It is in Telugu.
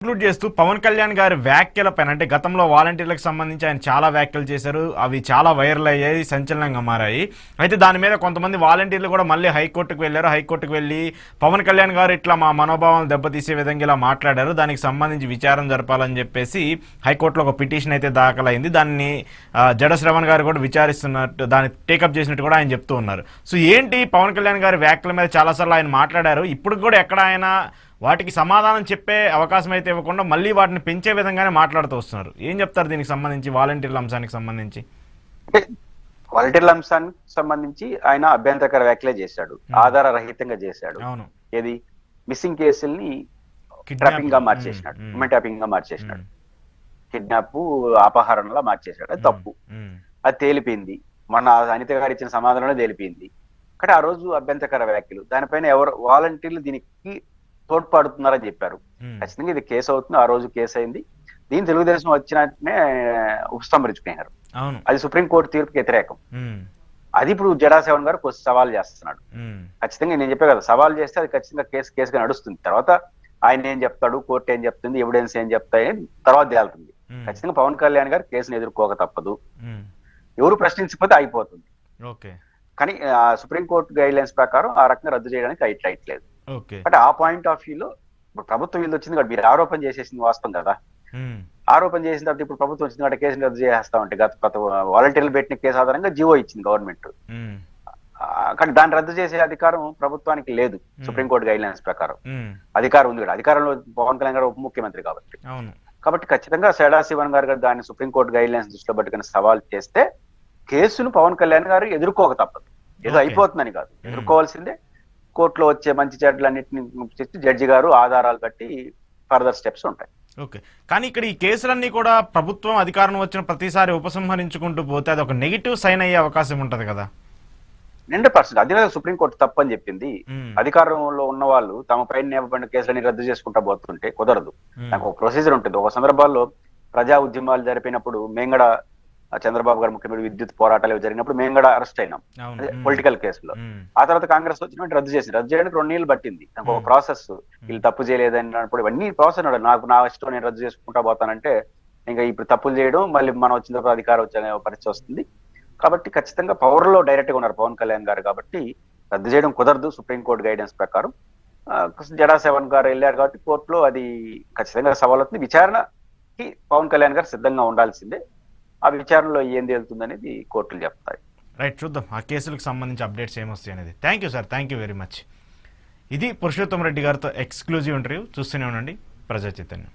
ఇంక్లూడ్ చేస్తూ పవన్ కళ్యాణ్ గారి వ్యాఖ్యలపైన అంటే గతంలో వాలంటీర్లకు సంబంధించి ఆయన చాలా వ్యాఖ్యలు చేశారు. అవి చాలా వైరల్ అయ్యాయి, సంచలనంగా మారాయి. అయితే దాని మీద కొంతమంది వాలంటీర్లు కూడా మళ్ళీ హైకోర్టుకు వెళ్ళారు. హైకోర్టుకు వెళ్ళి పవన్ కళ్యాణ్ గారు ఇట్లా మా మనోభావాలను దెబ్బతీసే విధంగా ఇలా మాట్లాడారు, దానికి సంబంధించి విచారణ జరపాలని చెప్పేసి హైకోర్టులో ఒక పిటిషన్ అయితే దాఖలైంది. దాన్ని జడ శ్రవణ్ గారు కూడా విచారిస్తున్నట్టు, దాన్ని టేకప్ చేసినట్టు కూడా ఆయన చెప్తూ ఉన్నారు. సో ఏంటి పవన్ కళ్యాణ్ గారి వ్యాఖ్యల మీద చాలాసార్లు ఆయన మాట్లాడారు. ఇప్పుడు కూడా ఎక్కడ ఆయన వాటికి సమాధానం చెప్పే అవకాశం అయితే ఇవ్వకుండా మళ్ళీ వాటిని పెంచే విధంగానే మాట్లాడుతూ వస్తున్నారు. ఏం చెప్తారు దీనికి సంబంధించి, వాలంటీర్ల అంశానికి సంబంధించి? వాలంటీర్ల అంశానికి సంబంధించి ఆయన అభ్యంతరకర వ్యాఖ్యలే చేశాడు, ఆధార రహితంగా చేశాడు. అవును, ఏది మిస్సింగ్ కేసుల్ని ట్రాపింగ్ గా మార్చేసినాడు, హ్యూమన్ ట్రాపింగ్ గా మార్చేసినాడు, కిడ్నాప్ అపహరణలా మార్చేశాడు. అది తప్పు, అది తేలిపోయింది. మొన్న అనిత గారు ఇచ్చిన సమాధానంలో తేలిపోయింది. కానీ ఆ రోజు అభ్యంతరకర వ్యాఖ్యలు, దానిపైన ఎవరు వాలంటీర్లు దీనికి తోడ్పడుతున్నారని చెప్పారు. ఖచ్చితంగా ఇది కేసు అవుతుంది. ఆ రోజు కేసు అయింది. దీని తెలుగుదేశం వచ్చినట్టునే ఉపసంహరించుకున్నారు. అది సుప్రీంకోర్టు తీర్పుకి వ్యతిరేకం. అది ఇప్పుడు జడాసేవన్ గారు సవాల్ చేస్తున్నాడు. ఖచ్చితంగా నేను చెప్పే కదా, సవాల్ చేస్తే అది ఖచ్చితంగా కేసుగా నడుస్తుంది. తర్వాత ఆయన ఏం చెప్తాడు, కోర్టు ఏం చెప్తుంది, ఎవిడెన్స్ ఏం చెప్తాయి తర్వాత తేలుతుంది. ఖచ్చితంగా పవన్ కళ్యాణ్ గారు కేసును ఎదుర్కోక తప్పదు. ఎవరు ప్రశ్నించకపోతే అయిపోతుంది. కానీ సుప్రీంకోర్టు గైడ్ లైన్స్ ప్రకారం ఆ రకంగా రద్దు చేయడానికి రైట్ లేదు. అంటే ఆ పాయింట్ ఆఫ్ వ్యూలో ఇప్పుడు ప్రభుత్వం వీళ్ళు వచ్చింది కాబట్టి మీరు ఆరోపణ చేసేసింది వాస్తవం కదా. ఆరోపణ చేసిన తర్వాత ఇప్పుడు ప్రభుత్వం వచ్చింది కాబట్టి కేసును రద్దు చేస్తామంటే గత వాలంటీర్లు పెట్టిన కేసు ఆధారంగా జీవో ఇచ్చింది గవర్నమెంట్. కానీ దాన్ని రద్దు చేసే అధికారం ప్రభుత్వానికి లేదు. సుప్రీంకోర్టు గైడ్ లైన్స్ ప్రకారం అధికారం ఉంది కూడా. అధికారంలో పవన్ కళ్యాణ్ గారు ఉప ముఖ్యమంత్రి కాబట్టి ఖచ్చితంగా సదాశివన్ గారు దాన్ని సుప్రీంకోర్టు గైడ్ లైన్స్ దృష్టిలో పెట్టుకుని సవాల్ చేస్తే కేసును పవన్ కళ్యాణ్ గారు ఎదుర్కోక తప్పదు. ఏదో అయిపోతుందని కాదు, ఎదుర్కోవాల్సిందే. కోర్టులో వచ్చే మంచి చెడ్లన్నింటినీ జడ్జి గారు ఆధారాలు బట్టి ఫర్దర్ స్టెప్స్ ఉంటాయి. ఓకే, కానీ ఇక్కడ ఈ కేసులన్నీ కూడా ప్రభుత్వం అధికారం వచ్చిన ప్రతిసారి ఉపసంహరించుకుంటూ పోతే అది ఒక నెగిటివ్ సైన్ అయ్యే అవకాశం ఉంటది కదా. 100% అదే సుప్రీంకోర్టు తప్పని చెప్పింది. అధికారంలో ఉన్న వాళ్ళు తమ పైన నియమపడిన కేసులని రద్దు చేసుకుంటా పోతుంటే కుదరదు. నాకు ఒక ప్రొసీజర్ ఉంటుంది. ఒక సందర్భాల్లో ప్రజా ఉద్యమాలు జరిపినప్పుడు మేంగడ చంద్రబాబు గారు ముఖ్యమంత్రి విద్యుత్ పోరాటాలు జరిగినప్పుడు మేము కూడా అరెస్ట్ అయినాం పొలిటికల్ కేసులో. ఆ తర్వాత కాంగ్రెస్ వచ్చినట్టు రద్దు చేయడానికి 2 నెలలు పట్టింది. ఒక ప్రాసెస్, వీళ్ళు తప్పు చేయలేదన్నప్పుడు ఇవన్నీ ప్రాసెస్. నాకు నా ఇష్టం నేను రద్దు చేసుకుంటా పోతానంటే ఇంకా ఇప్పుడు తప్పులు చేయడం, మళ్ళీ మనం వచ్చిన తర్వాత అధికారం వచ్చే పరిస్థితి వస్తుంది. కాబట్టి ఖచ్చితంగా పవర్ లో డైరెక్ట్ గా ఉన్నారు పవన్ కళ్యాణ్ గారు. కాబట్టి రద్దు చేయడం కుదరదు సుప్రీంకోర్టు గైడెన్స్ ప్రకారం. జడాసేవన్ గారు వెళ్ళారు కాబట్టి కోర్టులో అది ఖచ్చితంగా సవాల్ అవుతుంది. విచారణకి పవన్ కళ్యాణ్ గారు సిద్ధంగా ఉండాల్సిందే. ఆ విచారణలో ఏం తేలుతుందనేది కోర్టులు చెప్తాయి. రైట్, చూద్దాం ఆ కేసులకు సంబంధించి అప్డేట్స్ ఏమొస్తాయి అనేది. Thank you sir, thank you very much. ఇది పురుషోత్తమ్ రెడ్డి గారితో ఎక్స్క్లూజివ్ ఇంటర్వ్యూ. చూస్తూనే ఉండండి ప్రజా చైతన్యం.